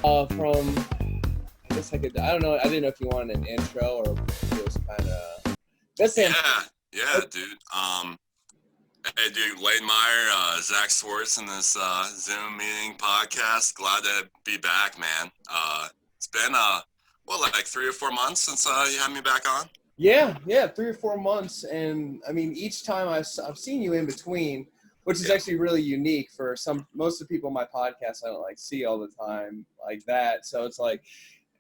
From, I guess I could, I don't know, I didn't know if you wanted an intro or just kind of, Yeah, dude. Hey, dude, Leighton Meyer, Zach Swarts in this Zoom meeting podcast. Glad to be back, man. It's been, like 3 or 4 months since you had me back on? Yeah, 3 or 4 months. And I mean, each time I've seen you in between, which is actually really unique for most of the people on my podcast I don't like see all the time like that. So it's like,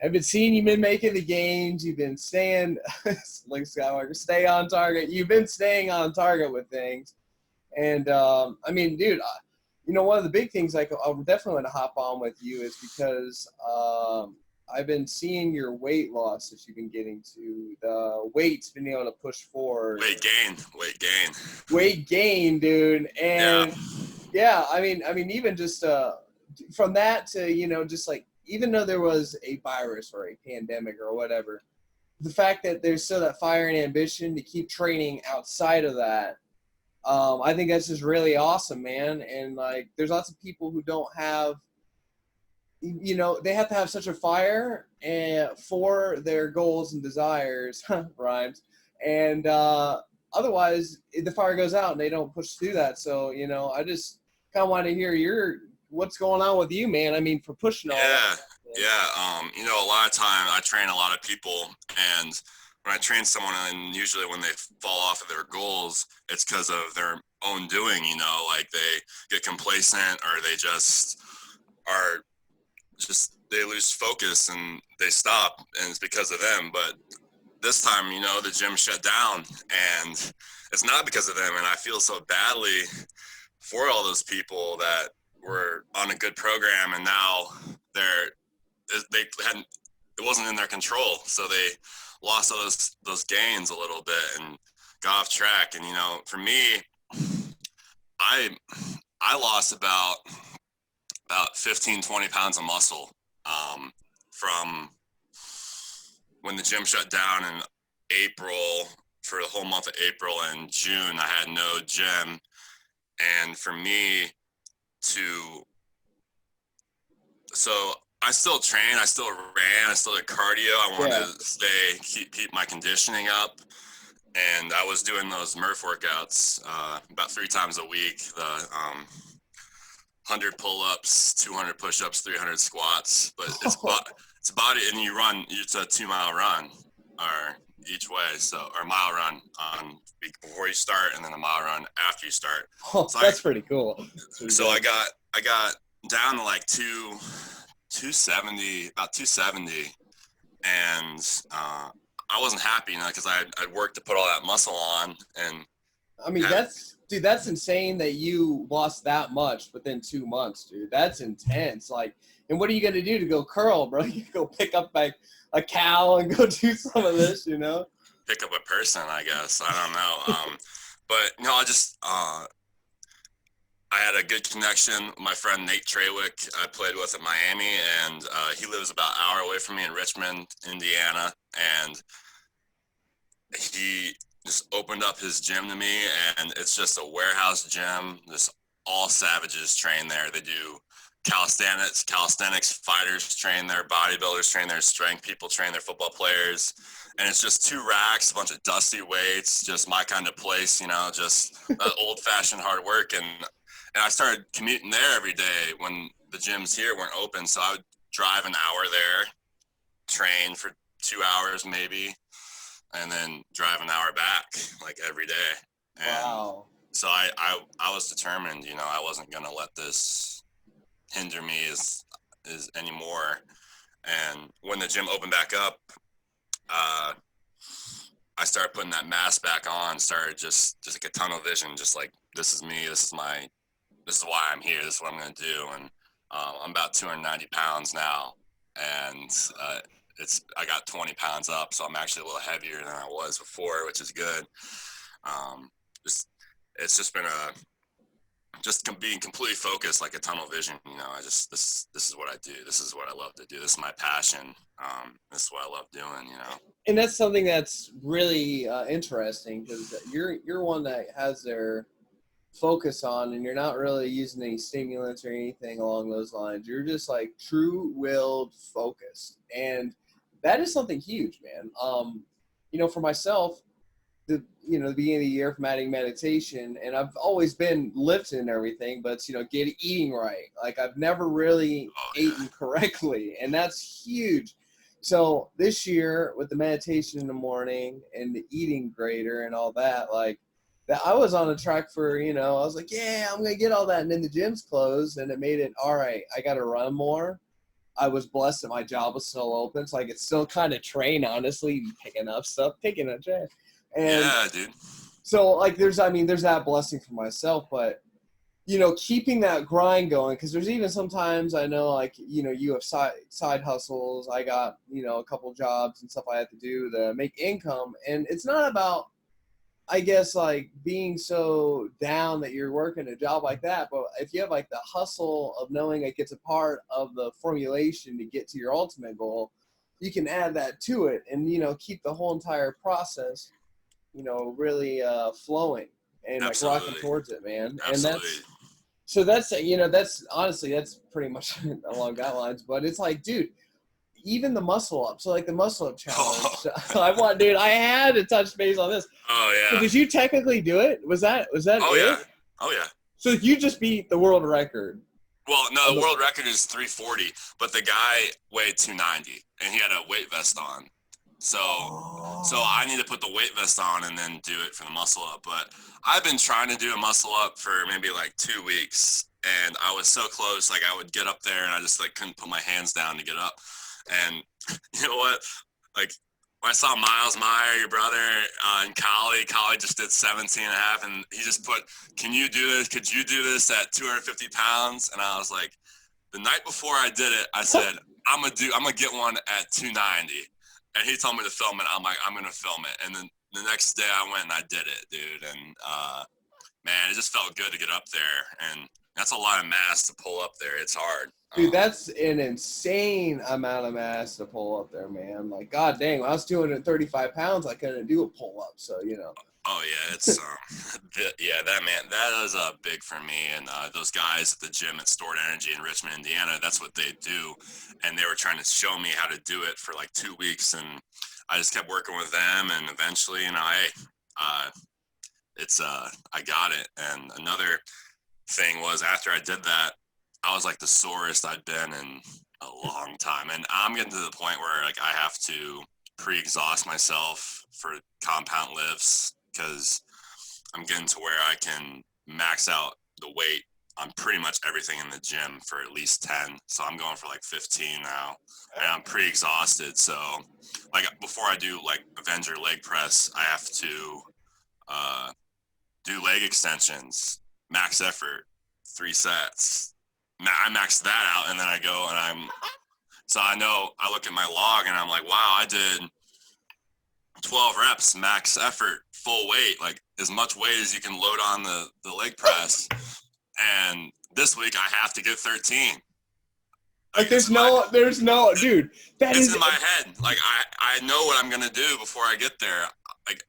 I've been seeing you've been making the gains. You've been staying, like Skywalker, stay on target. You've been staying on target with things. And I mean, dude, one of the big things I definitely want to hop on with you is because I've been seeing your weight loss that you've been getting to. The weight's been able to push forward. Weight gain, dude. And yeah, I mean, even just from that to just like even though there was a virus or a pandemic or whatever, the fact that there's still that fire and ambition to keep training outside of that. I think that's just really awesome, man. And like, there's lots of people who don't have, they have to have such a fire for their goals and desires, rhymes. And otherwise, the fire goes out and they don't push through that. So, I just kind of want to hear what's going on with you, man. I mean, for pushing all that. A lot of time I train a lot of people, and when I train someone, and usually when they fall off of their goals, it's because of their own doing, like they get complacent or they just are they lose focus and they stop, and it's because of them. But this time, the gym shut down, and it's not because of them. And I feel so badly for all those people that were on a good program, and now it wasn't in their control, so they lost all those gains a little bit and got off track. And for me, I lost about 15-20 pounds of muscle from when the gym shut down in April. For the whole month of April and June, I had no gym, and for me so I still train, I still ran, I still did cardio. I wanted to keep my conditioning up, and I was doing those Murph workouts about 3 times a week. The 100 pull-ups, 200 push-ups, 300 squats. But it's body, and it's a 2-mile run or each way, or a mile run before you start, and then a mile run after you start. Oh, so that's pretty cool. I got down to like 270, about 270, and I wasn't happy, because I'd worked to put all that muscle on. And I mean, that's insane that you lost that much within 2 months, dude. That's intense. Like, and what are you gonna do to go curl, bro? You go pick up like a cow and go do some of this, Pick up a person, I guess. I don't know. But no, I had a good connection with my friend Nate Trawick. I played with at Miami, and he lives about an hour away from me in Richmond, Indiana. And he just opened up his gym to me, and it's just a warehouse gym. Just all savages train there. They do calisthenics fighters train there, bodybuilders train there, strength people train there, football players. And it's just 2 racks, a bunch of dusty weights, just my kind of place, just old-fashioned hard work. And I started commuting there every day when the gyms here weren't open. So I would drive an hour there, train for 2 hours maybe, and then drive an hour back, like every day. And wow. So I was determined, I wasn't going to let this hinder me is anymore. And when the gym opened back up, I started putting that mask back on, started just like a tunnel vision, just like, this is me, this is why I'm here, this is what I'm going to do. And I'm about 290 pounds now, and I got 20 pounds up, so I'm actually a little heavier than I was before, which is good. It's just been being completely focused, like a tunnel vision. This is what I do. This is what I love to do. This is my passion. This is what I love doing. And that's something that's really interesting, because you're one that has their focus on, and you're not really using any stimulants or anything along those lines. You're just like true-willed focused, and that is something huge, man. For myself, the beginning of the year from adding meditation, and I've always been lifting and everything, but it's, eating right. Like I've never really eaten correctly, and that's huge. So this year with the meditation in the morning and the eating greater and all that, like that, I was on a track for, I was like, yeah, I'm gonna get all that, and then the gym's closed, and it made it all right. I got to run more. I was blessed that my job was still open, so I could still kind of train, honestly, picking up stuff, picking up trash. And yeah, dude. so like there's that blessing for myself, but keeping that grind going, because there's even sometimes I know, like, you have side hustles. I got, a couple jobs and stuff I have to do to make income, and it's not about, I guess, like being so down that you're working a job like that, but if you have like the hustle of knowing it gets a part of the formulation to get to your ultimate goal, you can add that to it and keep the whole entire process really flowing and like rocking Absolutely. towards it, man. And Absolutely. that's honestly, that's pretty much along that lines. But it's like, dude, even the muscle up. So like the muscle up challenge, I had to touch base on this. Oh So yeah. did you technically do it? Was that Oh it? yeah. Oh yeah. So you just beat the world record. Well, no, the world record is 340, but the guy weighed 290, and he had a weight vest on. So I need to put the weight vest on and then do it for the muscle up. But I've been trying to do a muscle up for maybe like 2 weeks, and I was so close. Like I would get up there, and I just like couldn't put my hands down to get up. And you know what? Like when I saw Miles Meyer, your brother, in Cali just did 17 and a half, and he just put, can you do this? Could you do this at 250 pounds? And I was like, the night before I did it, I said, I'm gonna get one at 290. And he told me to film it. I'm like, I'm gonna film it. And then the next day I went and I did it, dude. And man, it just felt good to get up there. And that's a lot of mass to pull up there. It's hard. Dude, that's an insane amount of mass to pull up there, man. Like, god dang, when I was 235 pounds, I couldn't do a pull up. So, Oh yeah, it's yeah, that is big for me. And those guys at the gym at Stored Energy in Richmond, Indiana, that's what they do. And they were trying to show me how to do it for like 2 weeks, and I just kept working with them, and eventually, hey, I got it. And another thing was, after I did that, I was like the sorest I'd been in a long time, and I'm getting to the point where like I have to pre-exhaust myself for compound lifts, because I'm getting to where I can max out the weight on pretty much everything in the gym for at least 10. So I'm going for like 15 now, and I'm pre-exhausted. So like before I do like Avenger leg press, I have to do leg extensions, max effort, 3 sets. I max that out, and then I go and so I know, I look at my log and I'm like, wow, I did 12 reps, max effort, full weight, like as much weight as you can load on the leg press. And this week I have to get 13. Like there's no, dude, it's in my head. Like I know what I'm gonna do before I get there. Like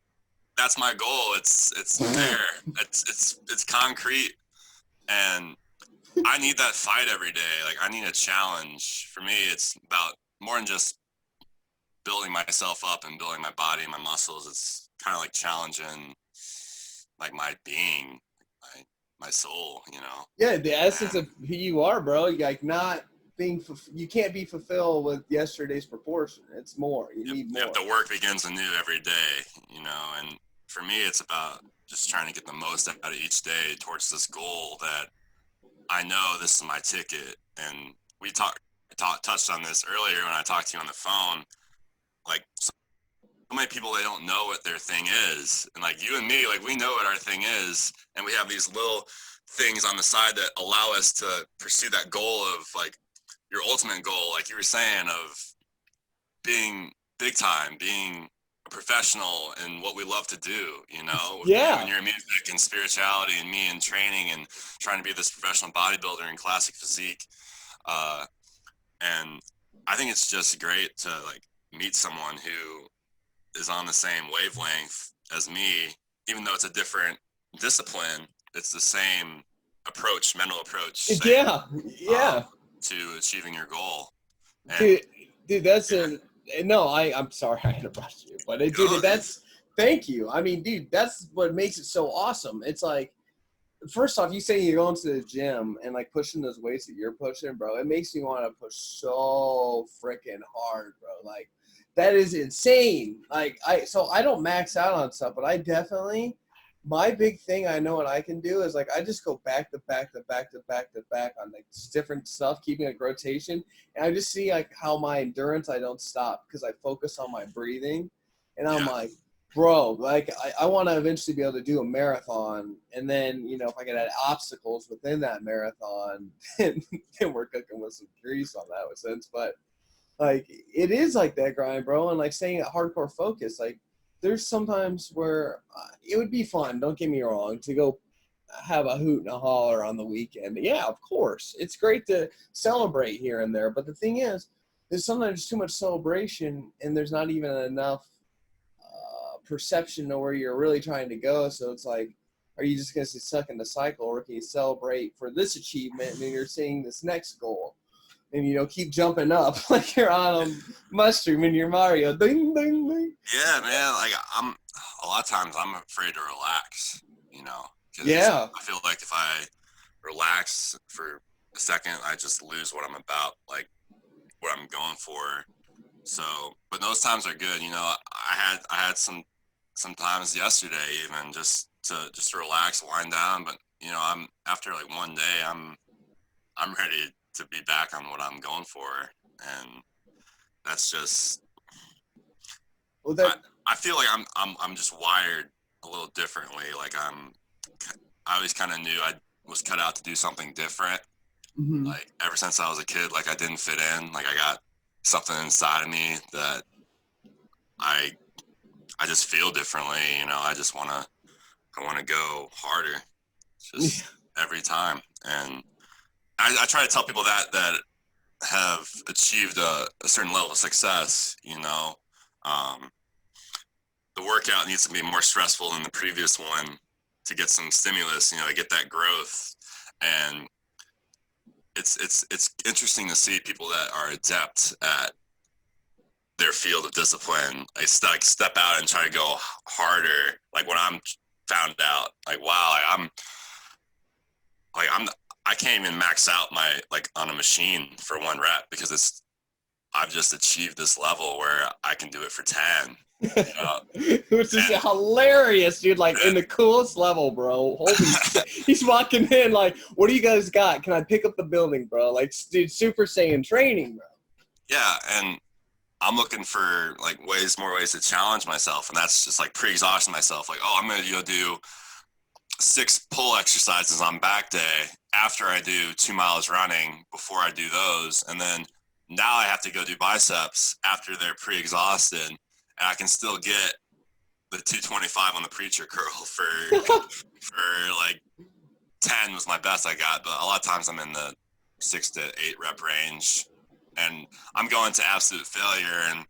that's my goal. It's there. It's concrete, and I need that fight every day. Like I need a challenge. For me, it's about more than just building myself up and building my body and my muscles. It's kind of like challenging like my being, my soul, Yeah, the essence of who you are, bro. Like not being, you can't be fulfilled with yesterday's proportion. It's more. You need more. The work begins anew every day, and for me, it's about just trying to get the most out of each day towards this goal that I know this is my ticket. And we touched on this earlier when I talked to you on the phone. Like so many people, they don't know what their thing is. And like you and me, like we know what our thing is. And we have these little things on the side that allow us to pursue that goal of like your ultimate goal, like you were saying, of being big time, being a professional in what we love to do, Yeah. When you're in music and spirituality, and me in training and trying to be this professional bodybuilder in classic physique. And I think it's just great to like meet someone who is on the same wavelength as me, even though it's a different discipline. it's the same approach, mental approach, same, Yeah, yeah, to achieving your goal. And dude, that's yeah, no. I'm sorry I interrupted you, but dude, go, that's thank you. I mean, dude, that's what makes it so awesome. It's like, first off, you saying you're going to the gym and like pushing those weights that you're pushing, bro. It makes me want to push so freaking hard, bro. Like that is insane. Like I don't max out on stuff, but I definitely, my big thing I know what I can do is like I just go back to back to back to back to back on like different stuff, keeping like rotation, and I just see like how my endurance, I don't stop because I focus on my breathing, and I'm yeah, like, bro, like I want to eventually be able to do a marathon, and then if I could add obstacles within that marathon, then we're cooking with some grease on that sense. But like it is like that grind, bro, and like staying at hardcore focus. Like there's sometimes where it would be fun. Don't get me wrong, to go have a hoot and a holler on the weekend. Yeah, of course, it's great to celebrate here and there. But the thing is, there's sometimes too much celebration, and there's not even enough perception of where you're really trying to go. So it's like, are you just going to stay stuck in the cycle, or can you celebrate for this achievement and then you're seeing this next goal? And keep jumping up like you're on a mushroom in your Mario. Ding, ding, ding. yeah, man. Like I'm a lot of times I'm afraid to relax, because Yeah. I feel like if I relax for a second, I just lose what I'm about, like what I'm going for. So, but those times are good. I had some times yesterday even just to relax, wind down. But I'm after like one day, I'm ready to be back on what I'm going for, and that's just Well, I, that. I feel like I'm just wired a little differently. Like I always kind of knew I was cut out to do something different. Mhm. Like ever since I was a kid, like I didn't fit in. Like I got something inside of me that I I just feel differently. I want to go harder, just every time. And I try to tell people that have achieved a certain level of success. Um, the workout needs to be more stressful than the previous one to get some stimulus. To get that growth. And it's interesting to see people that are adept at their field of discipline, like step out and try to go harder. Like when I'm found out, like wow, I'm I can't even max out my like on a machine for one rep because I've just achieved this level where I can do it for 10. Which is And hilarious, dude. Like in the coolest level, bro. Holy shit. He's walking in like, what do you guys got? Can I pick up the building, bro? Like, dude, Super Saiyan training, bro. yeah, and I'm looking for like more ways to challenge myself, and that's just like pre-exhausting myself. Like, oh, I'm gonna go do 6 pull exercises on back day after I do 2 miles running before I do those. And then now I have to go do biceps after they're pre-exhausted. And I can still get the 225 on the preacher curl for like 10 was my best I got. But a lot of times I'm in the 6 to 8 rep range. And I'm going to absolute failure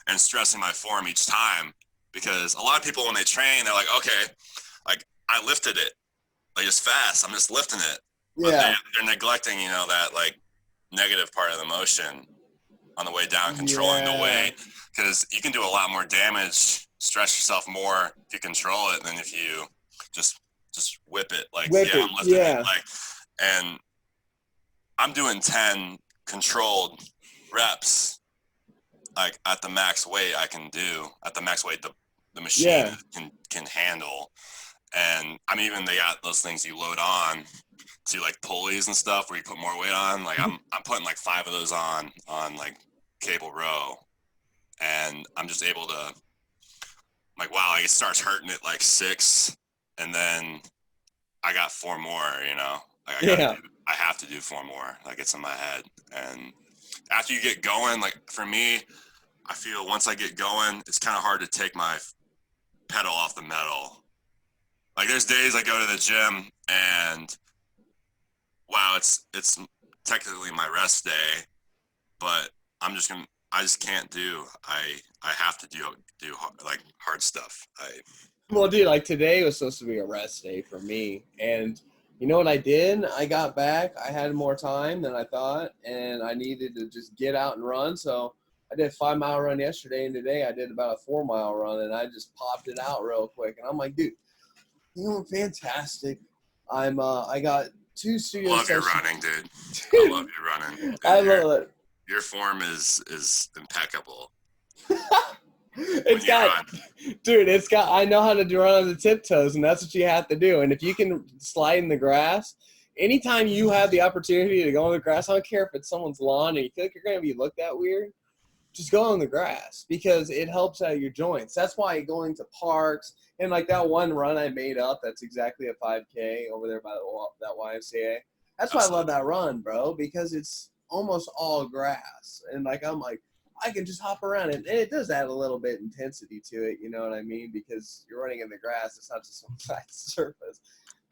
and stressing my form each time, because a lot of people when they train, they're like, okay, like I lifted it, like it's fast, I'm just lifting it, but Yeah. they're neglecting that like negative part of the motion on the way down, controlling the Yeah. weight, because you can do a lot more damage, stress yourself more if you control it than if you just whip it, like Whip yeah, it. I'm lifting it, Yeah. like, and I'm doing 10 controlled reps like at the max weight I can do, at the max weight the machine Yeah. can handle. And I mean, even they got those things you load on to like pulleys and stuff where you put more weight on. Like I'm putting like 5 of those on like cable row, and I'm just able to like wow, like it starts hurting at like 6, and then I got 4 more. Like Yeah. I have to do 4 more. Like it's in my head, and after you get going, like for me, I feel once I get going, it's kind of hard to take my pedal off the metal. Like there's days I go to the gym and wow, it's technically my rest day, but I just can't do. I have to do like hard stuff. Well, dude, like today was supposed to be a rest day for me. And you know what I did? I got back. I had more time than I thought, and I needed to just get out and run. So I did a 5 mile run yesterday, and today I did about a 4 mile run, and I just popped it out real quick. And I'm like, dude, you know, fantastic. I got 2 studio Love your sessions. running, dude. I love Dude, your running. Dude, I love it. your form is impeccable when It's you got, run. dude, it's got, I know how to do run on the tiptoes, and that's what you have to do. And if you can slide in the grass, anytime you have the opportunity to go on the grass, I don't care if it's someone's lawn and you feel like you're going to be looked at weird, just go on the grass because it helps out your joints. That's why going to parks and like that one run I made up, that's exactly a 5K over there by that YMCA. That's why I love that run, bro, because it's almost all grass. And like, I'm like, I can just hop around it. And it does add a little bit intensity to it, you know what I mean? Because you're running in the grass, it's not just some flat surface.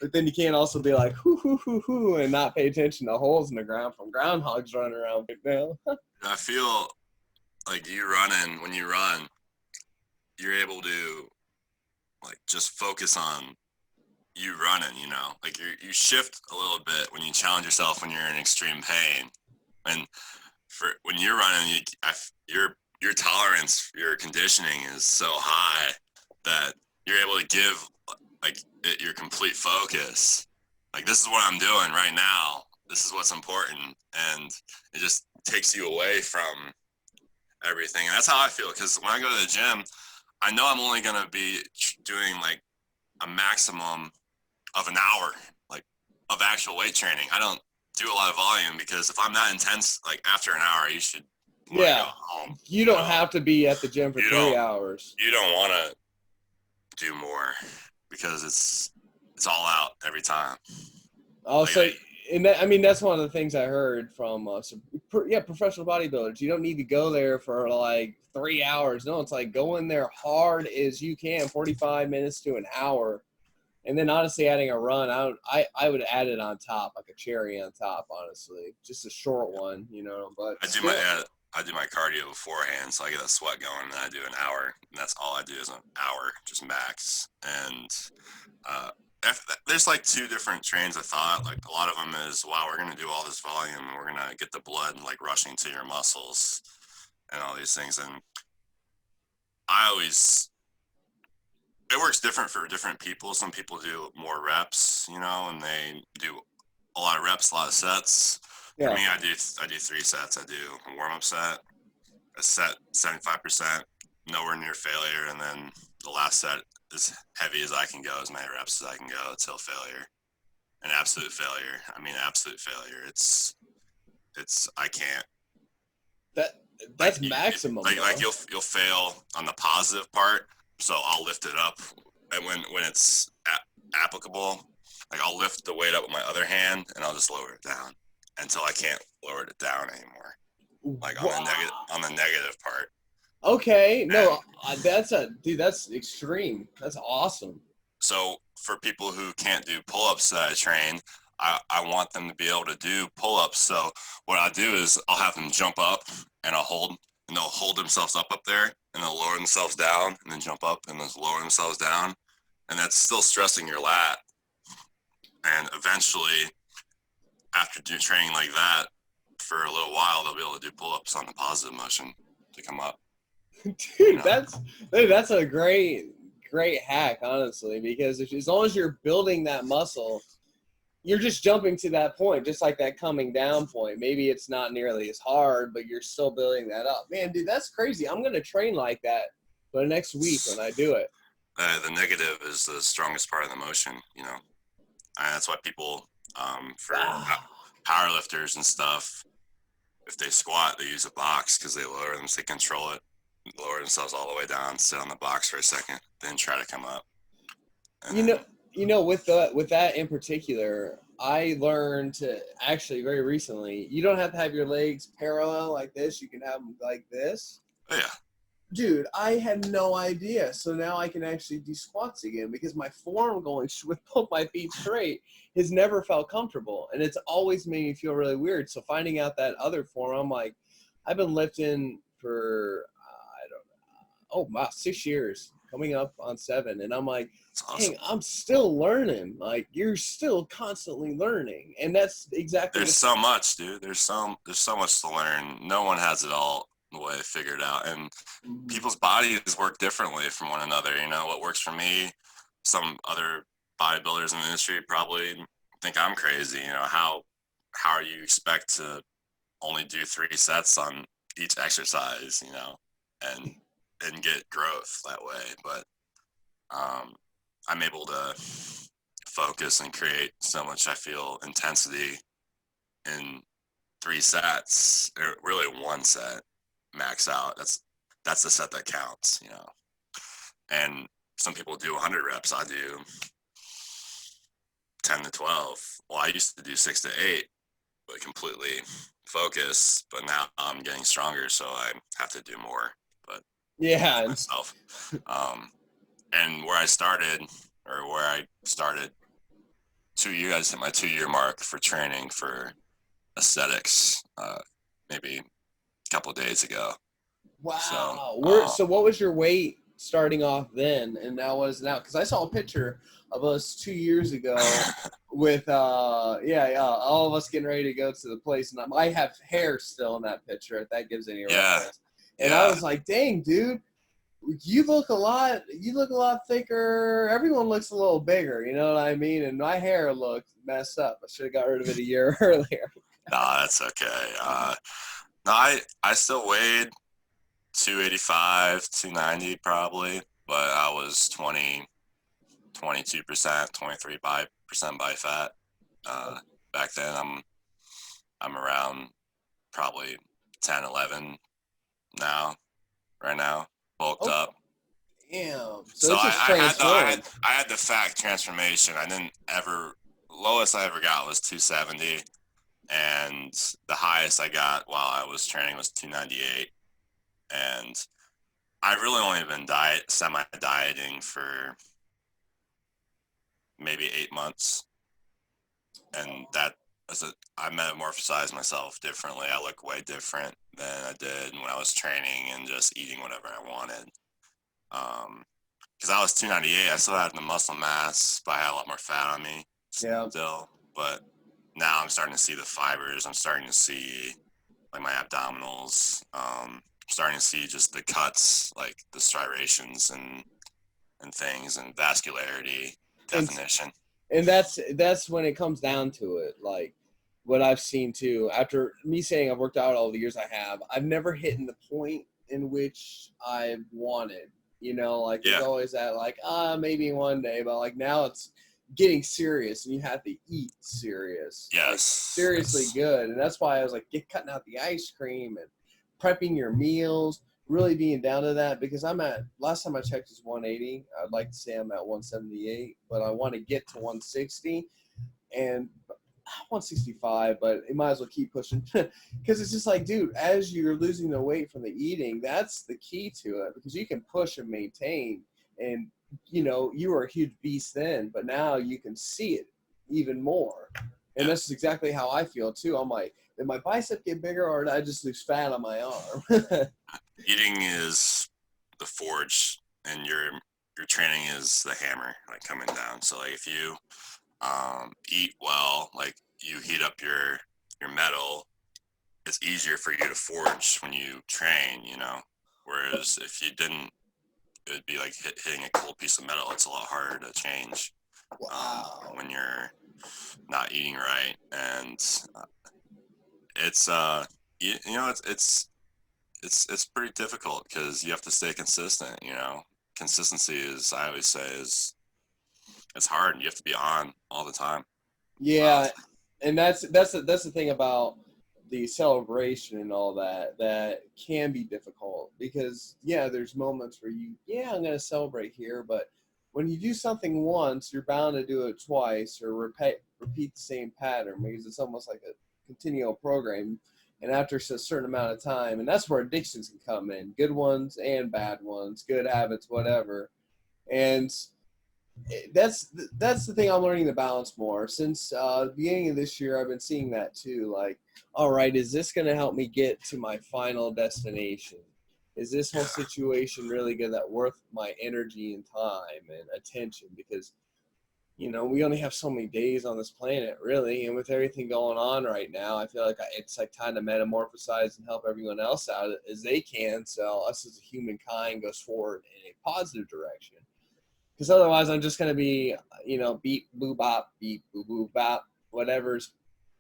But then you can't also be like, hoo, hoo, hoo, hoo, and not pay attention to holes in the ground from groundhogs running around right now. I feel like when you run, you're able to like just focus on you running, you know, like you shift a little bit when you challenge yourself when you're in extreme pain. And when you're running, your tolerance, your conditioning is so high that you're able to give like your complete focus. Like, this is what I'm doing right now. This is what's important, and it just takes you away from everything. And that's how I feel, because when I go to the gym, I know I'm only gonna be doing like a maximum of an hour, like, of actual weight training. I don't do a lot of volume because if I'm that intense, like after an hour, you should go home. You don't have to be at the gym for 3 hours. You don't want to do more because it's all out every time. Also, and that, I mean, that's one of the things I heard from professional bodybuilders. You don't need to go there for like 3 hours. No, it's like go in there hard as you can, 45 minutes to an hour. And then honestly, adding a run, I would add it on top, like a cherry on top. Honestly, just a short one, you know. But I do my cardio beforehand, so I get a sweat going, and then I do an hour, and that's all I do is an hour, just max. And there's like two different trains of thought. Like, a lot of them is, wow, we're gonna do all this volume, and we're gonna get the blood like rushing to your muscles, and all these things. And it works different for different people. Some people do more reps, you know, and they do a lot of reps, a lot of sets. For me, I do 3 sets. I do a warm-up set, a set 75%, nowhere near failure, and then the last set as heavy as I can go, as many reps as I can go till failure. And absolute failure. I mean, absolute failure. It's I can't. That's maximum. Like you'll fail on the positive part, so I'll lift it up, and when it's applicable, like, I'll lift the weight up with my other hand, and I'll just lower it down until I can't lower it down anymore. Like, on the negative part. Okay, no, that's extreme. That's awesome. So for people who can't do pull-ups that I train, I want them to be able to do pull-ups. So what I do is I'll have them jump up, and they'll hold themselves up there, and they'll lower themselves down, and then jump up, and then lower themselves down. And that's still stressing your lat. And eventually, after training like that for a little while, they'll be able to do pull-ups on the positive motion to come up. Dude, you know? that's a great hack, honestly, because as long as you're building that muscle, you're just jumping to that point, just like that coming down point. Maybe it's not nearly as hard, but you're still building that up. Man, dude, that's crazy. I'm going to train like that for the next week when I do it. The negative is the strongest part of the motion, you know. And that's why people, for powerlifters and stuff, if they squat, they use a box because they lower them, so they control it, lower themselves all the way down, sit on the box for a second, then try to come up. You know, with that in particular, I learned to actually very recently, you don't have to have your legs parallel like this. You can have them like this. Oh, yeah. Dude, I had no idea. So now I can actually do squats again because my form going with both my feet straight has never felt comfortable. And it's always made me feel really weird. So finding out that other form, I'm like, I've been lifting for, I don't know, 6 years. coming up on 7. And I'm like, It's awesome. dang, I'm still learning. Like, you're still constantly learning. And that's exactly There's so much, dude. There's so much to learn. No one has it all the way figured out, and people's bodies work differently from one another. You know, what works for me, some other bodybuilders in the industry probably think I'm crazy. You know, how are you expect to only do 3 sets on each exercise? You know, and get growth that way. But I'm able to focus and create so much, I feel, intensity in 3 sets, or really 1 set, max out. That's the set that counts, you know. And some people do 100 reps. I do 10 to 12. Well, I used to do 6 to 8, but completely focus. But now I'm getting stronger, so I have to do more. But yeah, myself. And where I started 2 years, I just hit my 2-year mark for training for aesthetics, maybe a couple of days ago. wow. So, So what was your weight starting off then, and now what is it now? Because I saw a picture of us 2 years ago with all of us getting ready to go to the place, and I have hair still in that picture, if that gives any reference. And I was like, dang, dude, you look a lot thicker. Everyone looks a little bigger, you know what I mean? And my hair looked messed up. I should have got rid of it a year earlier. no, that's okay. No, I still weighed 285, 290 probably, but I was 22%, 23% body fat. Back then, I'm around probably 10, 11 now, right now, bulked up. Damn. So it's just I transformed. had the fat transformation. I didn't ever, lowest I ever got was 270, and the highest I got while I was training was 298. And I really only been semi-dieting for maybe 8 months, and I metamorphosized myself differently. I look way different than I did when I was training and just eating whatever I wanted. Because I was 298, I still had the muscle mass, but I had a lot more fat on me still. But now I'm starting to see the fibers. I'm starting to see like my abdominals. Starting to see just the cuts, like the striations and things, and vascularity, definition. And that's when it comes down to it. Like what I've seen too, after me saying I've worked out all the years I have, I've never hit the point in which I've wanted. You know, like there's always that like, maybe one day, but like now it's getting serious and you have to eat serious. Yes. Like, seriously good. And that's why I was like, cutting out the ice cream and prepping your meals, really being down to that, because last time I checked was 180. I'd like to say I'm at 178, but I want to get to 160 and 165, but it might as well keep pushing because it's just like, dude, as you're losing the weight from the eating, that's the key to it, because you can push and maintain. And you know, you were a huge beast then, but now you can see it even more. And that's exactly how I feel too. I'm like, did my bicep get bigger or did I just lose fat on my arm? Eating is the forge, and your training is the hammer, like coming down. So like if you eat well, like you heat up your metal, it's easier for you to forge when you train, you know. Whereas if you didn't, it would be like hitting a cold piece of metal. It's a lot harder to change when you're not eating right. And it's you know, it's pretty difficult because you have to stay consistent. You know, consistency is, I always say, it's hard. You have to be on all the time. Yeah, and that's the thing about the celebration and all that can be difficult, because there's moments where I'm going to celebrate here, but when you do something once, you're bound to do it twice or repeat the same pattern, because it's almost like a continual program. And after a certain amount of time, and that's where addictions can come in, good ones and bad ones, good habits, whatever. And that's the thing, I'm learning to balance more. Since the beginning of this year, I've been seeing that too. Like, all right, is this going to help me get to my final destination? is this whole situation really good that worth my energy and time and attention? Because we only have so many days on this planet, really, and with everything going on right now, I feel like it's like time to metamorphosize and help everyone else out as they can, so us as a humankind goes forward in a positive direction. Because otherwise, I'm just gonna be, beep boo bop, beep boo boo bop, whatever's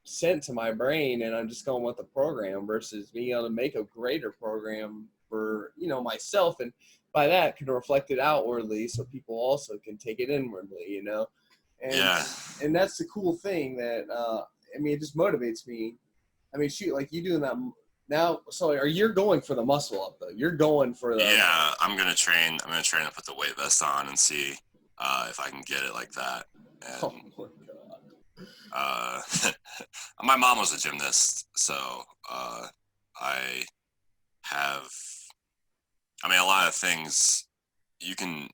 sent to my brain, and I'm just going with the program versus being able to make a greater program for myself, and by that can reflect it outwardly, so people also can take it inwardly. And Yeah. and that's the cool thing that it just motivates me. Shoot, like you doing that now. So are you going for the muscle up though? You're going for the Yeah, I'm gonna train. I'm gonna train to put the weight vest on and see if I can get it like that. oh And my god. my mom was a gymnast, so I have. A lot of things you can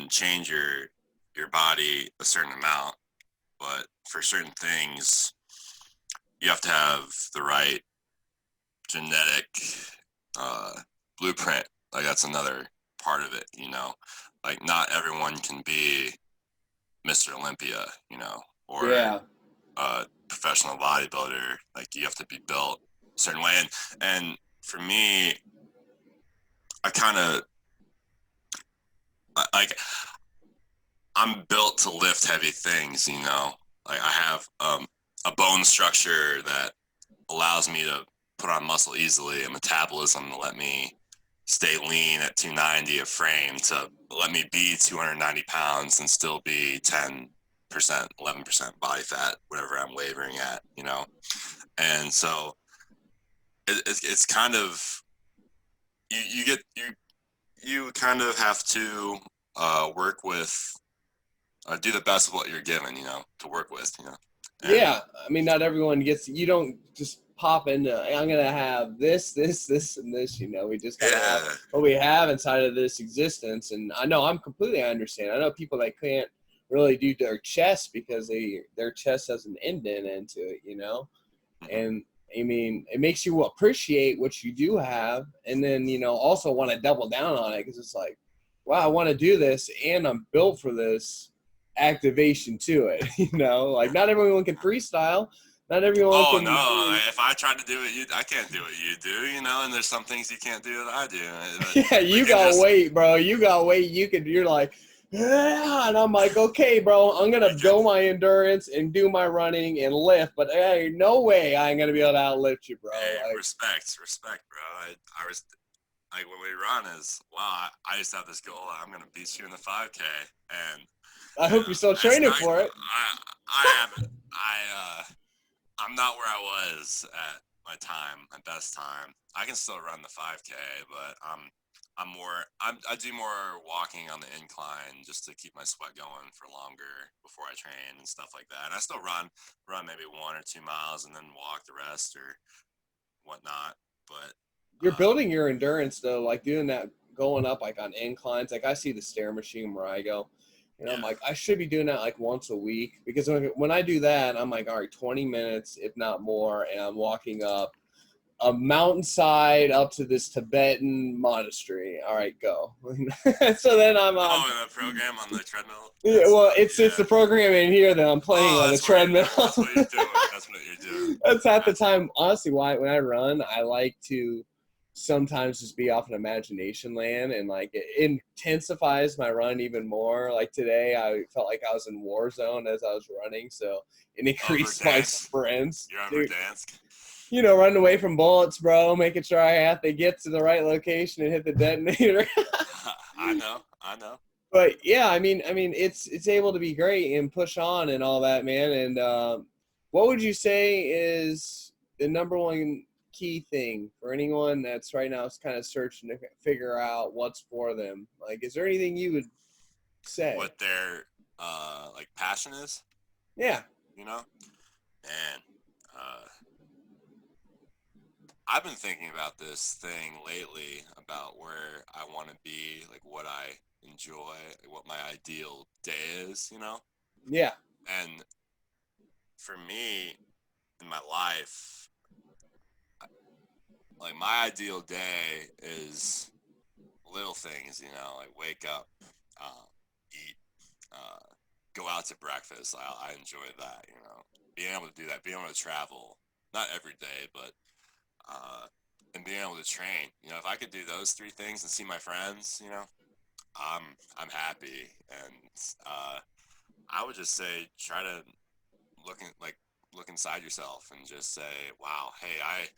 change your body a certain amount, but for certain things, you have to have the right genetic uh, blueprint. Like that's another part of it. Like not everyone can be Mr. Olympia, or Yeah. a professional bodybuilder. Like you have to be built a certain way. And for me, I kind of like I'm built to lift heavy things. Like I have a bone structure that allows me to put on muscle easily, a metabolism to let me stay lean at 290 a frame, to let me be 290 pounds and still be 10%, 11% body fat, whatever I'm wavering at. And so it's kind of, you kind of have to work with, do the best of what you're given, to work with. And Yeah, not everyone gets. You don't just pop into. I'm gonna have this, this, and this. We just kind of have yeah, what we have inside of this existence. And I know I understand. I know people that can't really do their chest because their chest has an indent into it. mhm. And it makes you appreciate what you do have, and then also want to double down on it because it's like, wow, I want to do this, and I'm built for this activation to it. Like not everyone can freestyle, not everyone Oh can no! do. If I tried to do it, I can't do what you do. And there's some things you can't do that I do. But Yeah, we you can got just, weight, bro. You got weight. You're like, yeah, and I'm like, okay, bro, I'm gonna we can, build my endurance and do my running and lift, but hey, no way I ain't gonna be able to outlift you, bro. hey, Like, respect, bro. I was like, when we run is, wow. I used to have this goal. I'm gonna beat you in the 5K, and I hope you're still it's training not. for it. I haven't. I'm not where I was at my best time. I can still run the 5K, but I do more walking on the incline just to keep my sweat going for longer before I train and stuff like that. And I still run maybe 1 or 2 miles and then walk the rest or whatnot. But You're building your endurance though, like doing that, going up like on inclines. Like I see the stair machine where I go, I'm yeah, like, I should be doing that like once a week because when I do that, I'm like, all right, 20 minutes, if not more, and I'm walking up a mountainside up to this Tibetan monastery. All right, go. So then I'm on. oh, the program on the treadmill Yeah, and well, stuff. it's Yeah. the program in here that I'm playing Oh, on the treadmill. that's what you're doing. That's what you're doing. That's half the Gotcha. time. Honestly, why when I run, I like to sometimes just be off in imagination land, and like it intensifies my run even more. Like today, I felt like I was in war zone as I was running, so it Oh, for increased my dance. sprints, You're on dude. Verdansk. Running away from bullets, bro, making sure I have to get to the right location and hit the detonator. I know. I know. But yeah, it's able to be great and push on and all that, man. And what would you say is the number one key thing for anyone that's right now is kind of searching to figure out what's for them? Like, is there anything you would say? What their like passion is, Yeah, you know? And uh I've been thinking about this thing lately about where I want to be, like what I enjoy, like what my ideal day is. yeah, And for me in my life, like my ideal day is little things, like wake up, eat, go out to breakfast. I enjoy that, being able to do that, being able to travel, not every day, but and being able to train. If I could do those three things and see my friends, I'm happy. And I would just say try to look inside yourself and just say, wow, hey, I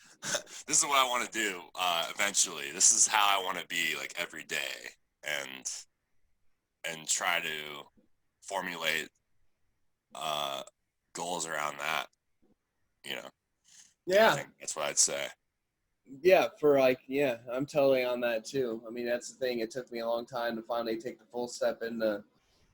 this is what I want to do eventually. This is how I want to be like every day, and try to formulate goals around that. I Yeah. think that's what I'd say. Yeah, I'm totally on that too. I mean, that's the thing. It took me a long time to finally take the full step into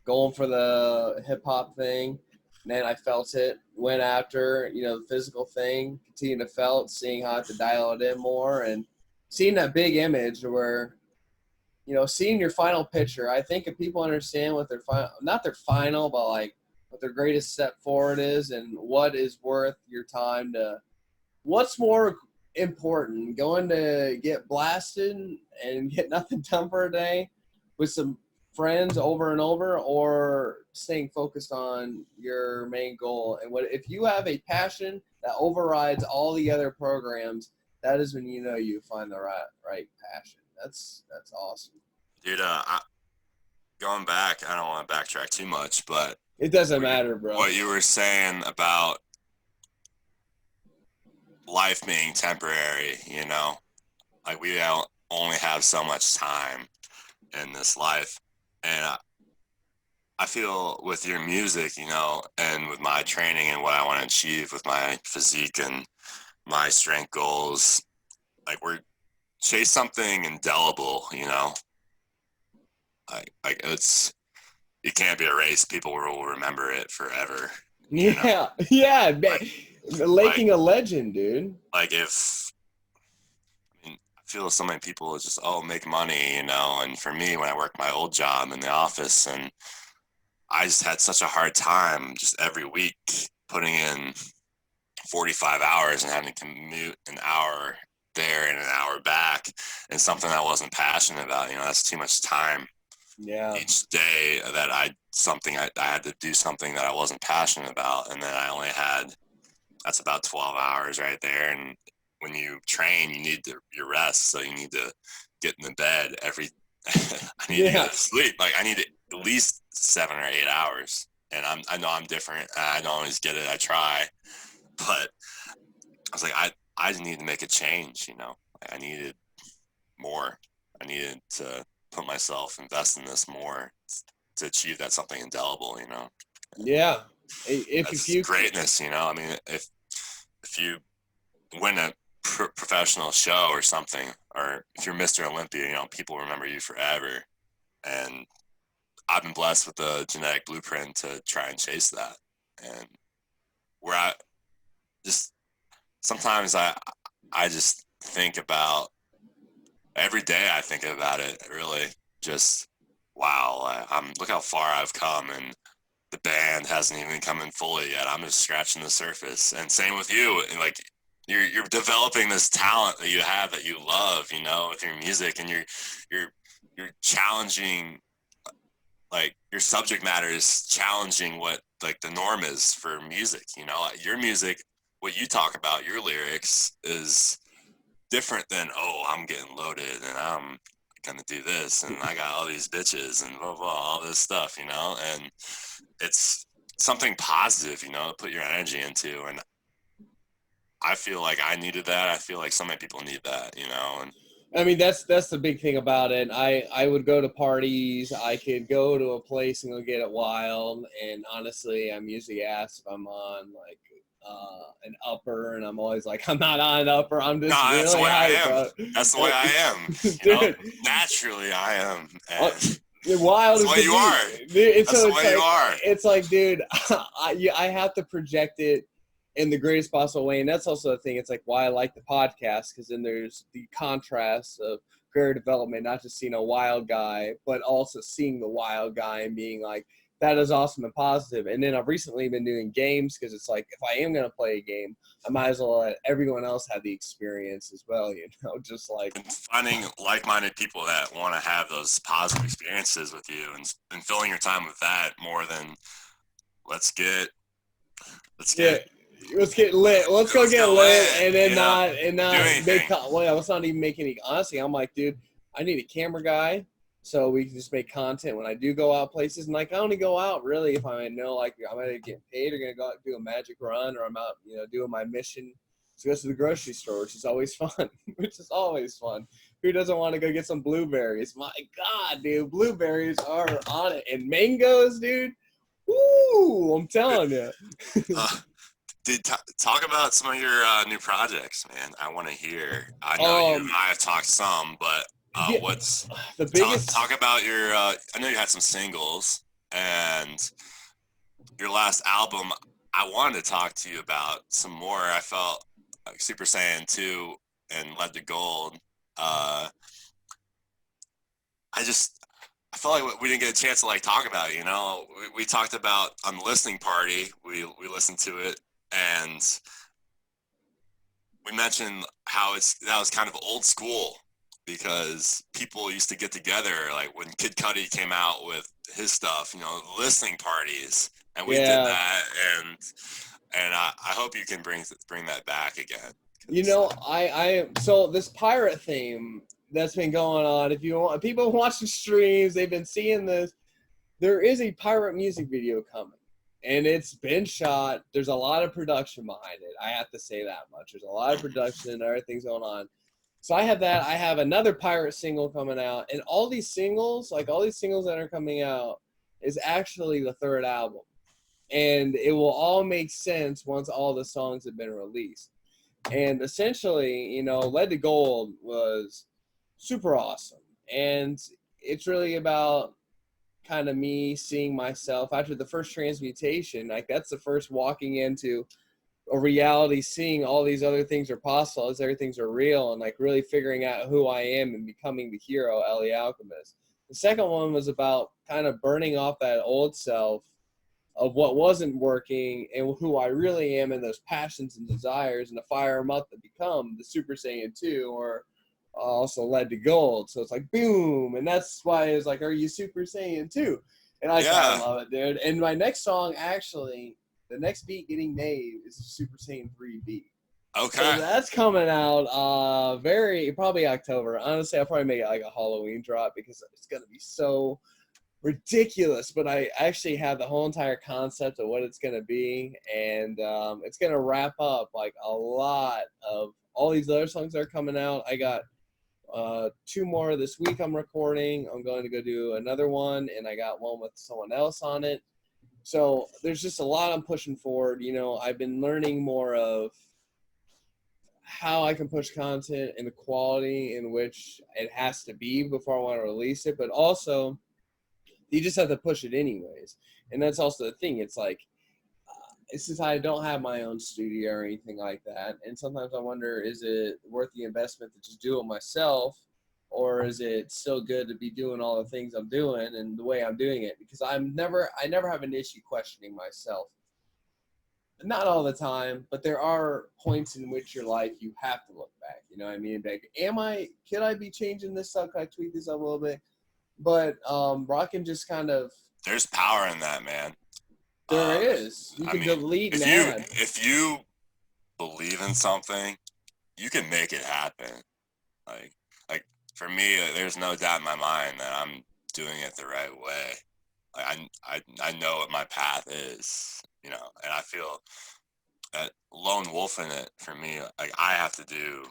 going for the hip hop thing. And then I felt it, went after, the physical thing, continued to felt, seeing how I have to dial it in more, and seeing that big image where, seeing your final picture. I think if people understand what their final, not their final, but like what their greatest step forward is and what is worth your time to, what's more important, going to get blasted and get nothing done for a day with some friends over and over, or staying focused on your main goal? And what if you have a passion that overrides all the other programs, that is when you find the right passion. That's awesome. Dude, going back, I don't want to backtrack too much, but It doesn't matter, bro. what you were saying about life being temporary, like we only have so much time in this life. And I feel with your music, and with my training and what I want to achieve with my physique and my strength goals, like we're chase something indelible, like it can't be erased. People will remember it forever. Yeah, yeah, Like, making a legend, dude. like if I feel so many people just make money, and for me when I worked my old job in the office, and I just had such a hard time just every week putting in 45 hours and having to commute an hour there and an hour back, and something I wasn't passionate about. That's too much time. Yeah. Each day that I had to do something that I wasn't passionate about, and then I only had, that's about 12 hours right there. And when you train, you need your rest, so you need to get in the bed every I need to go to sleep. Like I need at least 7 or 8 hours. And I know I'm different. I don't always get it. I try, but I was like, I just need to make a change. I needed more. I needed to put myself, invest in this more to achieve that something indelible. Yeah. That's greatness. I mean, if you win a professional show or something, or if you're Mr. Olympia, people remember you forever. And I've been blessed with the genetic blueprint to try and chase that. And where I just sometimes I just think about every day. I think about it really. Just wow, look how far I've come, and the band hasn't even come in fully yet. I'm just scratching the surface. And same with you. And like you're developing this talent that you have that you love, with your music, and you're challenging, like your subject matter is challenging what like the norm is for music. Your music, what you talk about, your lyrics is different than, I'm getting loaded and I'm gonna do this and I got all these bitches and blah blah, all this stuff, and it's something positive, to put your energy into. And I feel like I needed that. I feel like so many people need that, and I mean, that's the big thing about it. I would go to parties. I could go to a place and go get it wild. And honestly, I'm usually asked if I'm on like an upper, and I'm always like, I'm not on an upper. I'm just that's the really way I hype, am. bro. That's the way I am. Dude, Naturally I am. And wild that's is the way you are. That's the way you are. It's like, dude, I have to project it in the greatest possible way. And that's also the thing. It's like why I like the podcast, because then there's the contrast of career development, not just seeing a wild guy, but also seeing the wild guy and being like, that is awesome and positive. And then I've recently been doing games because it's like if I am going to play a game, I might as well let everyone else have the experience as well, just like and finding like-minded people that want to have those positive experiences with you and filling your time with that more than let's get let's get lit. Let's go get lit, and then not make. Well, let's not even make any. Honestly, I'm like, dude, I need a camera guy, so we can just make content when I do go out places. And like, I only go out really if I know like I'm gonna get paid or gonna go out and do a magic run, or I'm out, doing my mission to go to the grocery store, which is always fun. Who doesn't want to go get some blueberries? My God, dude, blueberries are on it, and mangoes, dude. Woo! I'm telling you. Dude, talk about some of your new projects, man. I want to hear. I know you and I have talked some, but what's the biggest? Talk about your. I know you had some singles and your last album. I wanted to talk to you about some more. I felt like Super Saiyan 2 and Led to Gold. I felt like we didn't get a chance to like talk about it. We talked about on the listening party. We listened to it and we mentioned how that was kind of old school because people used to get together like when Kid Cudi came out with his stuff, listening parties, and we did that, and I hope you can bring that back again. So this pirate theme that's been going on. If you want, people watching streams, they've been seeing this. There is a pirate music video coming, and it's been shot. There's a lot of production behind it. I have to say that much. There's a lot of production and everything's going on. So I have that. I have another pirate single coming out, and all these singles that are coming out is actually the third album, and it will all make sense once all the songs have been released. And essentially, Led to Gold was super awesome. And it's really about kind of me seeing myself after the first transmutation. Like, that's the first walking into a reality, seeing all these other things are possible, as everything's are real, and like really figuring out who I am and becoming the hero, Ellie Alchemist. The second one was about kind of burning off that old self of what wasn't working and who I really am and those passions and desires, and to fire them up to become the Super Saiyan 2, or also Led to Gold. So it's like, boom. And that's why it's like, are you Super Saiyan 2? And I kind of love it, dude. And my next song, actually, the next beat getting made is a Super Saiyan 3 beat. Okay. So that's coming out probably October. Honestly, I'll probably make it like a Halloween drop because it's going to be so ridiculous. But I actually have the whole entire concept of what it's going to be. And it's going to wrap up like a lot of all these other songs that are coming out. I got 2 more this week I'm recording. I'm going to go do another one, and I got one with someone else on it. So there's just a lot I'm pushing forward. I've been learning more of how I can push content and the quality in which it has to be before I want to release it. But also, you just have to push it anyways. And that's also the thing. It's like, since I don't have my own studio or anything like that, and sometimes I wonder, is it worth the investment to just do it myself, or is it still good to be doing all the things I'm doing and the way I'm doing it? Because I never have an issue questioning myself. Not all the time, but there are points in which your life you have to look back. You know what I mean? Like, could I be changing this stuff? Could I tweak this up a little bit? But Rockin' just kind of, there's power in that, man. There is. You can delete and add. If you believe in something, you can make it happen. Like for me, there's no doubt in my mind that I'm doing it the right way. Like I know what my path is, and I feel that lone wolf in it for me. Like, I have to do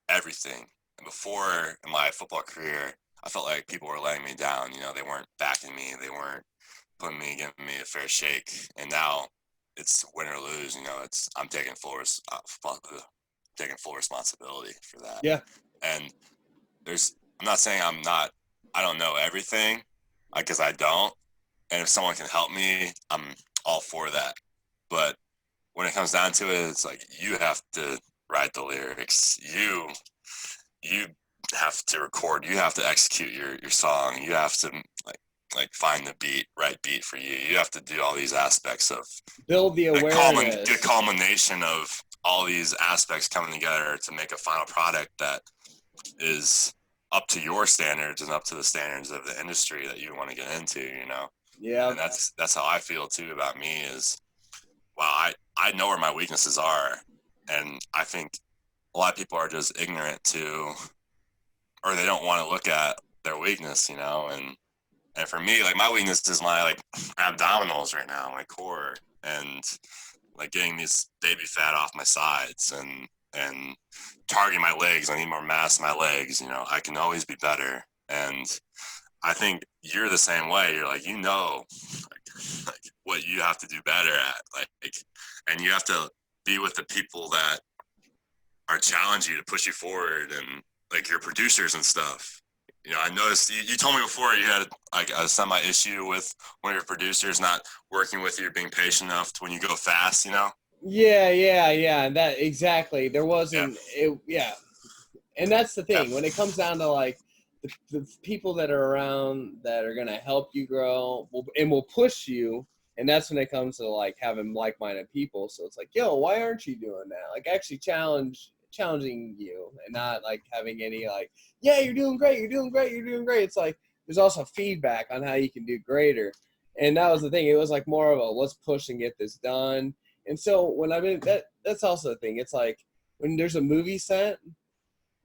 everything. And before, in my football career, I felt like people were letting me down. They weren't backing me. They weren't giving me a fair shake. And now it's win or lose. I'm taking full responsibility for that. Yeah. And I'm not saying I don't know everything, because I don't. And if someone can help me, I'm all for that. But when it comes down to it, it's like, you have to write the lyrics. You have to record. You have to execute your song. You have to like find the right beat for you. You have to do all these aspects of Build the awareness. the culmination of all these aspects coming together to make a final product that is up to your standards and up to the standards of the industry that you want to get into, you know? Yeah. And that's how I feel too about me is, wow, I know where my weaknesses are. And I think a lot of people are just ignorant to, or they don't want to look at their weakness, you know? And for me, like my weakness is my like abdominals right now, my core, and like getting these baby fat off my sides and targeting my legs. I need more mass in my legs. You know, I can always be better. And I think you're the same way. You're like, you know, like what you have to do better at, like, and you have to be with the people that are challenge you to push you forward, and like your producers and stuff. You know, I noticed you told me before you had like a semi issue with one of your producers not working with you, being patient enough to when you go fast, you know? Yeah. That exactly. There Yeah. wasn't it. Yeah, and that's the thing when it comes down to like the people that are around that are gonna help you grow and will push you. And that's when it comes to like having like-minded people. So it's like, yo, why aren't you doing that? Like actually challenging you and not like having any like, yeah, you're doing great. It's like there's also feedback on how you can do greater. And that was the thing. It was like more of a let's push and get this done. And so when I mean that's also the thing. It's like when there's a movie set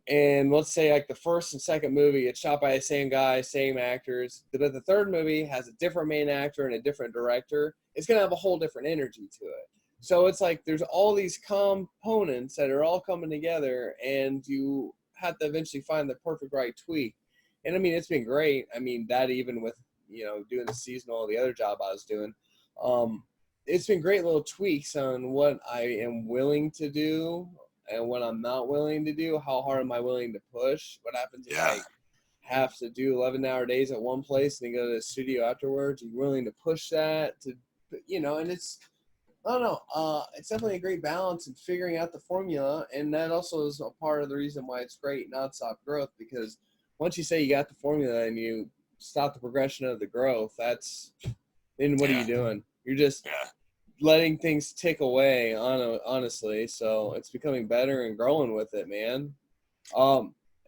and let's say like the first and second movie, it's shot by the same guy, same actors, but the third movie has a different main actor and a different director. It's going to have a whole different energy to it. So it's like there's all these components that are all coming together, and you have to eventually find the perfect right tweak. And I mean, it's been great. I mean, that even with, you know, doing the seasonal, the other job I was doing, it's been great little tweaks on what I am willing to do and what I'm not willing to do. How hard am I willing to push? What happens if I have to do 11-hour days at one place and then go to the studio afterwards? Are you willing to push that to, you know? And it's, I don't know. It's definitely a great balance in figuring out the formula, and that also is a part of the reason why it's great nonstop growth. Because once you say you got the formula and you stop the progression of the growth, that's then what are you doing? You're just letting things tick away, honestly. So it's becoming better and growing with it, man.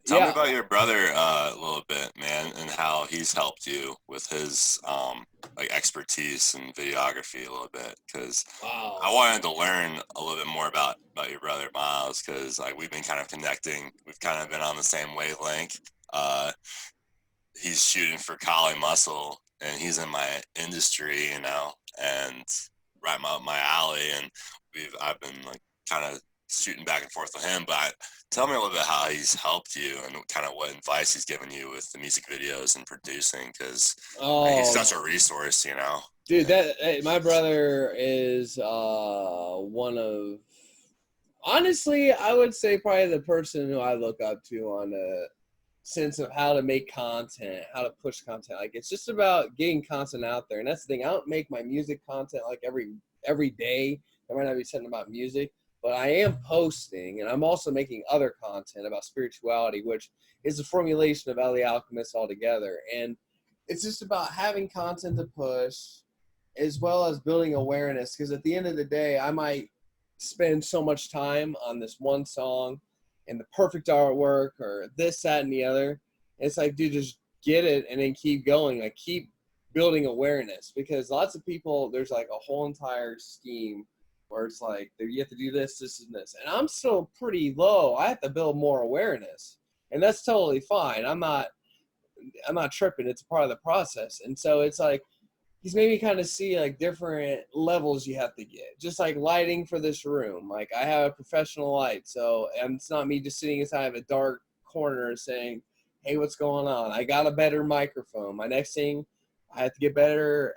Tell me about your brother a little bit, man, and how he's helped you with his like expertise in videography a little bit, because I wanted to learn a little bit more about your brother Miles, because like we've been kind of connecting, we've kind of been on the same wavelength. He's shooting for Kali Muscle, and he's in my industry, you know, and right up my alley, and I've been like kind of shooting back and forth with him. But tell me a little bit how he's helped you and kind of what advice he's given you with the music videos and producing, because he's such a resource, you know. Dude, my brother is one of, honestly, I would say probably the person who I look up to on a sense of how to make content, how to push content. Like it's just about getting content out there, and that's the thing. I don't make my music content like every day. I might not be something about music, but I am posting, and I'm also making other content about spirituality, which is a formulation of LA Alchemist altogether. And it's just about having content to push, as well as building awareness. Because at the end of the day, I might spend so much time on this one song and the perfect artwork or this, that, and the other. It's like, dude, just get it and then keep going. Like keep building awareness, because lots of people, there's like a whole entire scheme where it's like you have to do this, this, and this. And I'm still pretty low. I have to build more awareness, and that's totally fine. I'm not tripping. It's a part of the process. And so it's like he's made me kind of see like different levels you have to get. Just like lighting for this room. Like I have a professional light, so and it's not me just sitting inside of a dark corner saying, hey, what's going on? I got a better microphone. My next thing, I have to get better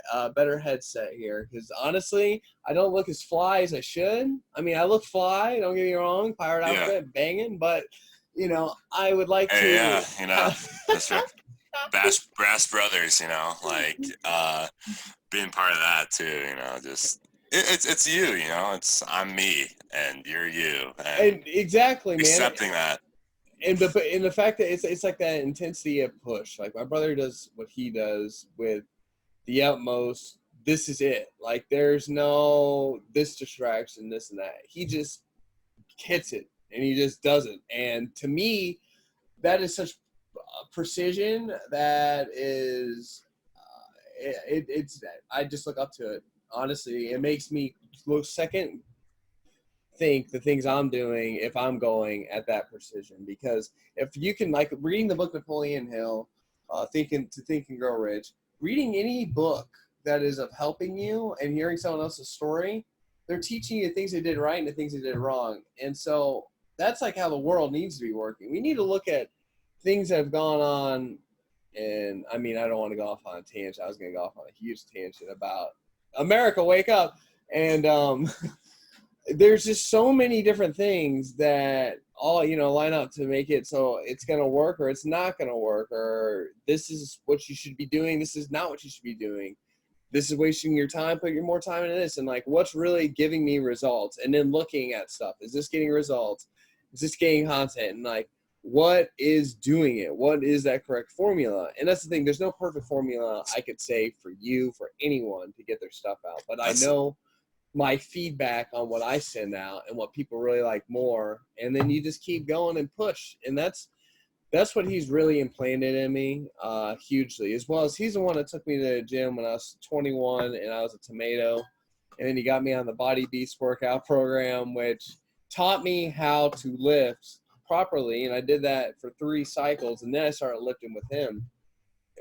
headset here, because honestly, I don't look as fly as I should. I mean, I look fly, don't get me wrong, pirate outfit, banging, but you know, I would like to. Yeah, you know, that's right. Brass Brothers, you know, like being part of that too, you know, just it's you, you know, I'm me and you're you, and exactly, man, accepting that. And the fact that it's like that intensity of push. Like my brother does what he does with the utmost. This is it. Like there's no this distraction, this and that. He just hits it and he just does it. And to me, that is such precision that is it's I just look up to it. Honestly, it makes me look second think the things I'm doing if I'm going at that precision. Because if you can, like reading the book Napoleon Hill, Think and Grow Rich, reading any book that is of helping you and hearing someone else's story, they're teaching you things they did right and the things they did wrong. And so that's like how the world needs to be working. We need to look at things that have gone on. And I mean, I don't want to go off on a tangent. I was going to go off on a huge tangent about America, wake up. And there's just so many different things that all line up to make it so it's going to work or it's not going to work, or this is what you should be doing, this is not what you should be doing, this is wasting your time, put your more time into this, and like what's really giving me results, and then looking at stuff, is this getting results, is this getting content, and like what is doing it, what is that correct formula. And that's the thing, there's no perfect formula I could say for you, for anyone to get their stuff out, but I know my feedback on what I send out and what people really like more, and then you just keep going and push. And that's what he's really implanted in me hugely, as well as he's the one that took me to the gym when I was 21 and I was a tomato, and then he got me on the Body Beast workout program, which taught me how to lift properly, and I did that for 3 cycles, and then I started lifting with him.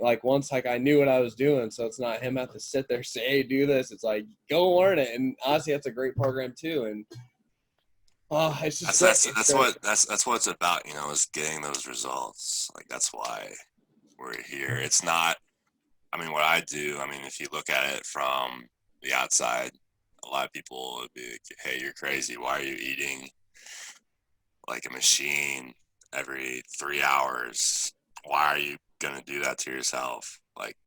Like once like I knew what I was doing, so it's not him have to sit there say, hey, do this. It's like go learn it. And honestly, that's a great program too. And it's just that's what it's about, is getting those results. Like that's why we're here. It's not, I mean, what I do, I mean, if you look at it from the outside, a lot of people would be like, hey, you're crazy, why are you eating like a machine every 3 hours? Why are you gonna do that to yourself? Like,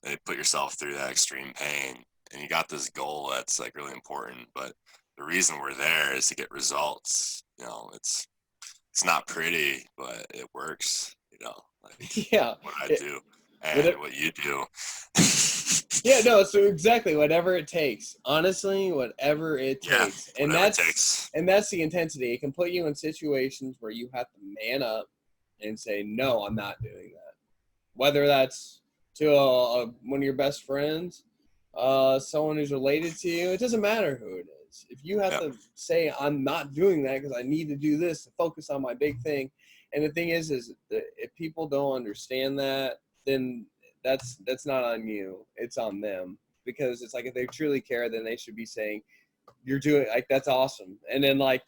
they put yourself through that extreme pain, and you got this goal that's like really important. But the reason we're there is to get results. It's not pretty, but it works. Like yeah, what I do it, and what you do. yeah, no, so exactly whatever it takes. Honestly, whatever it takes, Yeah, whatever it takes. and that's the intensity. It can put you in situations where you have to man up and say, no, I'm not doing that. Whether that's to one of your best friends, someone who's related to you, it doesn't matter who it is. If you have to say, I'm not doing that because I need to do this to focus on my big thing. And the thing is that if people don't understand that, then that's not on you. It's on them. Because it's like if they truly care, then they should be saying, you're doing, like, that's awesome. And then, like,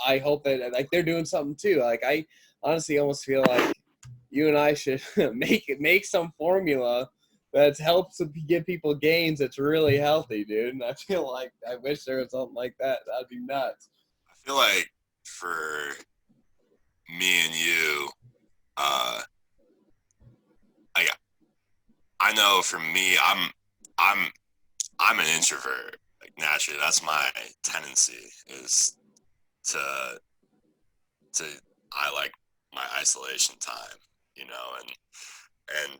I hope that, like, they're doing something too. Like, I honestly almost feel like you and I should make some formula that helps to give people gains that's really healthy, dude. And I feel like I wish there was something like that. That'd be nuts. I feel like for me and you, like I know for me, I'm an introvert. Like naturally, that's my tendency is to to I like my isolation time, and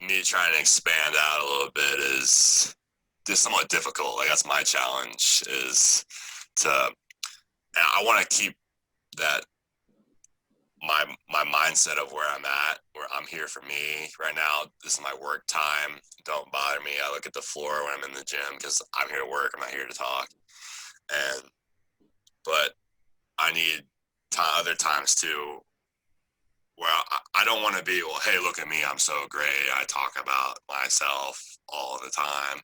me trying to expand out a little bit is just somewhat difficult. Like that's my challenge is to, and I want to keep that my mindset of where I'm at, where I'm here for me right now. This is my work time. Don't bother me. I look at the floor when I'm in the gym because I'm here to work. I'm not here to talk. And but I need other times too where I don't want to be, well, hey, look at me, I'm so great. I talk about myself all the time.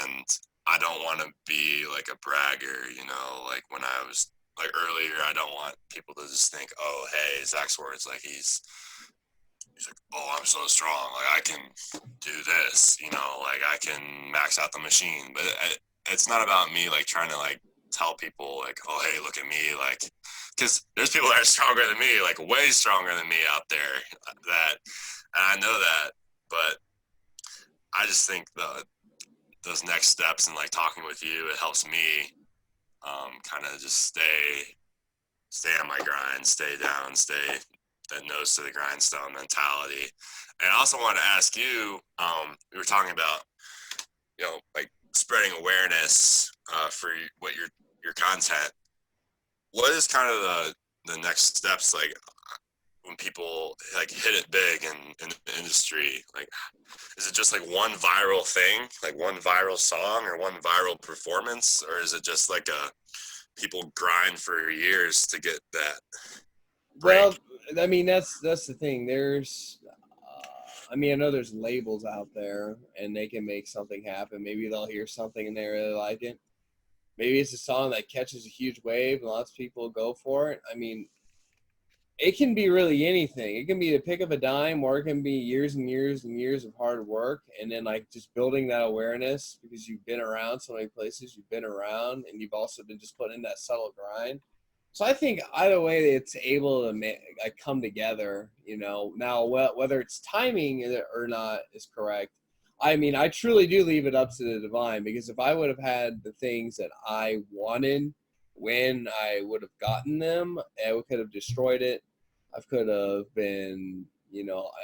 And I don't want to be like a bragger, like when I was like earlier, I don't want people to just think, oh, hey, Zach Swarts, like he's like, oh, I'm so strong. Like I can do this, like I can max out the machine. But it's not about me like trying to like tell people like, oh, hey, look at me, like, because there's people that are stronger than me, like way stronger than me out there. And I know that, but I just think those next steps and like talking with you, it helps me kind of just stay on my grind, stay down, stay that nose to the grindstone mentality. And I also wanted to ask you, we were talking about like spreading awareness for what your content. What is kind of the next steps, like when people like hit it big in the industry? Like, is it just like one viral thing, like one viral song or one viral performance, or is it just like people grind for years to get that break? Well, I mean, that's the thing. I mean, I know there's labels out there, and they can make something happen. Maybe they'll hear something and they really like it. Maybe it's a song that catches a huge wave and lots of people go for it. I mean, it can be really anything. It can be the pick of a dime, or it can be years and years and years of hard work, and then like just building that awareness because you've been around so many places, you've been around, and you've also been just putting in that subtle grind. So I think either way, it's able to like come together. Now whether it's timing or not is correct. I mean, I truly do leave it up to the divine, because if I would have had the things that I wanted when I would have gotten them, I could have destroyed it. I could have been,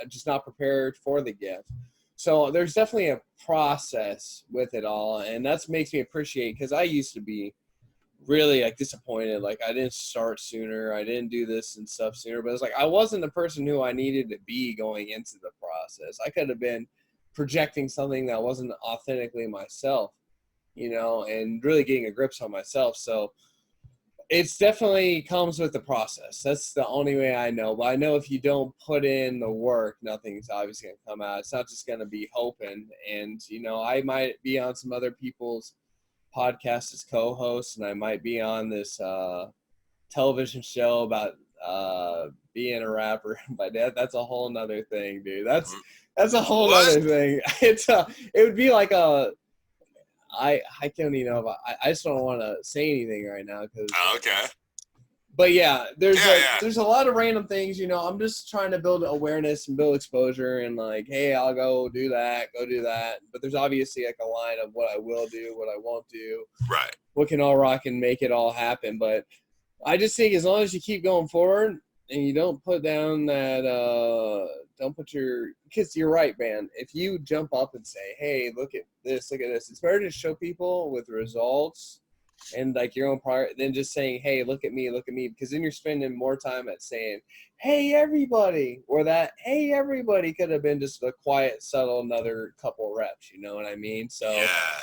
just not prepared for the gift. So there's definitely a process with it all, and that makes me appreciate, because I used to be really like disappointed. Like, I didn't start sooner, I didn't do this and stuff sooner, but it's like I wasn't the person who I needed to be going into the process. I could have been projecting something that wasn't authentically myself, and really getting a grips on myself. So it's definitely comes with the process. That's the only way I know. But I know if you don't put in the work, nothing's obviously going to come out. It's not just going to be hoping. And, I might be on some other people's podcasts as co-host, and I might be on this television show about being a rapper. But that's a whole nother thing, dude. That's a whole other thing. It would be like I can't even know if I just don't want to say anything right now, because Okay. But yeah, there's a lot of random things. I'm just trying to build awareness and build exposure, and like, hey, I'll go do that. But there's obviously like a line of what I will do, what I won't do, Right. what can all rock and make it all happen. But I just think as long as you keep going forward and you don't put down that because you're right, man. If you jump up and say, hey, look at this, it's better to show people with results and like your own prior than just saying, hey, look at me, because then you're spending more time at saying, hey, everybody, or that, hey, everybody could have been just a quiet, subtle, another couple reps, you know what I mean? So yeah.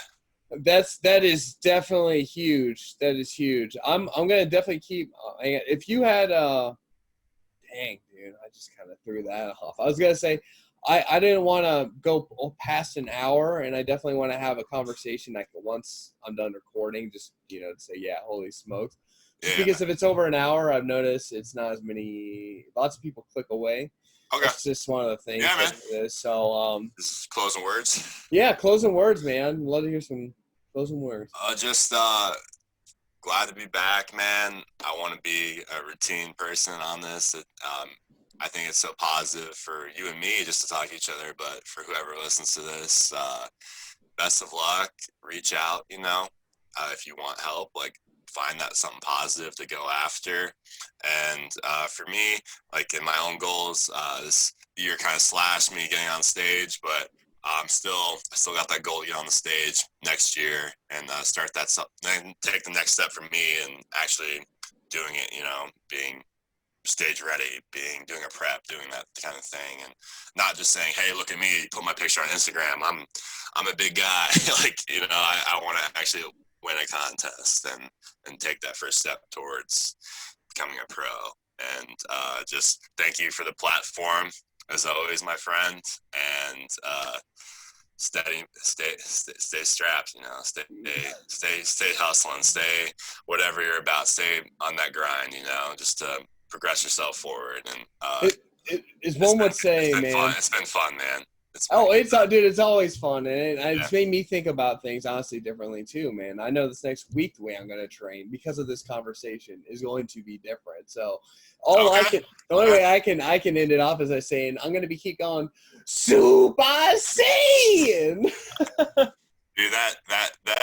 that is definitely huge. That is huge. I'm gonna definitely keep. If you had dang, dude, I just kind of threw that off. I was gonna say, I didn't want to go past an hour, and I definitely want to have a conversation like once I'm done recording, just to say, yeah, holy smokes. Just because if it's over an hour, I've noticed it's not as many. Lots of people click away. Okay. That's just one of the things. Yeah, man. It is. So just closing words. Yeah, closing words, man. Love to hear some closing words. Just glad to be back, man. I want to be a routine person on this. I think it's so positive for you and me just to talk to each other, but for whoever listens to this, best of luck. Reach out, if you want help, like find that something positive to go after. And for me, like in my own goals, this year kind of slashed me getting on stage, but I still got that goal to get on the stage next year and start that, then take the next step for me and actually doing it, being stage ready, doing a prep, doing that kind of thing, and not just saying, hey, look at me, put my picture on Instagram, I'm a big guy. Like, I want to actually win a contest and take that first step towards becoming a pro. And just thank you for the platform, as always, my friend. And stay strapped, stay hustling, stay whatever you're about, stay on that grind, just to progress yourself forward. And as one would say, man, it's been fun, man. It's always fun, and it's made me think about things honestly differently too, man. I know this next week the way I'm going to train because of this conversation is going to be different. So the only way I can end it off is by saying I'm going to keep going Super Saiyan. Dude, that